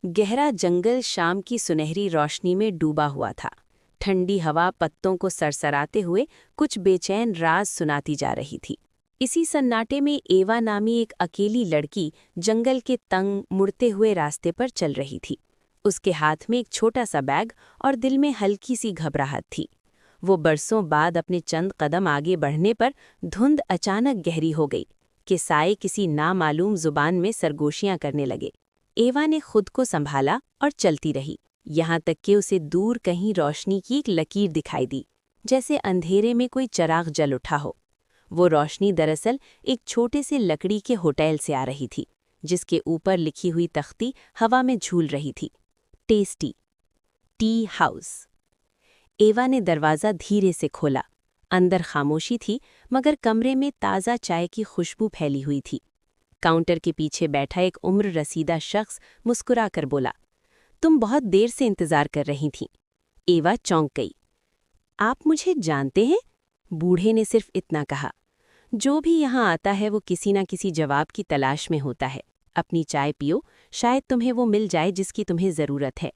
गहरा जंगल शाम की सुनहरी रोशनी में डूबा हुआ था। ठंडी हवा पत्तों को सरसराते हुए कुछ बेचैन राज सुनाती जा रही थी। इसी सन्नाटे में एवा नामी एक अकेली लड़की जंगल के तंग मुड़ते हुए रास्ते पर चल रही थी। उसके हाथ में एक छोटा सा बैग और दिल में हल्की सी घबराहट थी। वो बरसों बाद अपने चंद कदम आगे बढ़ने पर धुंध अचानक गहरी हो गई कि साए किसी नामालूम जुबान में सरगोशियां करने लगे। एवा ने खुद को संभाला और चलती रही, यहाँ तक कि उसे दूर कहीं रोशनी की एक लकीर दिखाई दी, जैसे अंधेरे में कोई चिराग जल उठा हो। वो रोशनी दरअसल एक छोटे से लकड़ी के होटल से आ रही थी, जिसके ऊपर लिखी हुई तख्ती हवा में झूल रही थी, टेस्टी टी हाउस। एवा ने दरवाज़ा धीरे से खोला। अंदर खामोशी थी, मगर कमरे में ताज़ा चाय की खुशबू फैली हुई थी। काउंटर के पीछे बैठा एक उम्र रसीदा शख्स मुस्कुराकर बोला, तुम बहुत देर से इंतजार कर रही थीं। एवा चौंक गई। आप मुझे जानते हैं? बूढ़े ने सिर्फ इतना कहा। जो भी यहाँ आता है वो किसी न किसी जवाब की तलाश में होता है। अपनी चाय पियो, शायद तुम्हें वो मिल जाए जिसकी तुम्हें ज़रूरत है।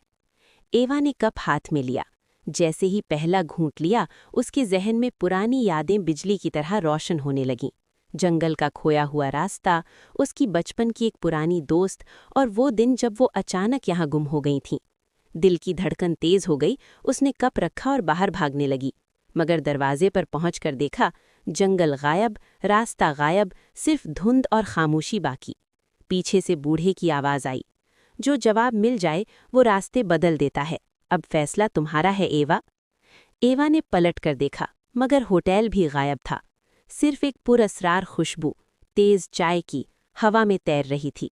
एवा ने कप हाथ में लिया। जैसे ही पहला घूंट लिया, उसके जहन में पुरानी यादें बिजली की तरह रोशन होने लगीं। जंगल का खोया हुआ रास्ता, उसकी बचपन की एक पुरानी दोस्त और वो दिन जब वो अचानक यहाँ गुम हो गई थीं। दिल की धड़कन तेज हो गई। उसने कप रखा और बाहर भागने लगी, मगर दरवाजे पर पहुंचकर देखा, जंगल गायब, रास्ता गायब, सिर्फ धुंध और खामोशी बाकी। पीछे से बूढ़े की आवाज़ आई, जो जवाब मिल जाए वो रास्ते बदल देता है। अब फैसला तुम्हारा है एवा। एवा ने पलट कर देखा, मगर होटल भी गायब था। सिर्फ एक पुरअसरार खुशबू तेज चाय की हवा में तैर रही थी।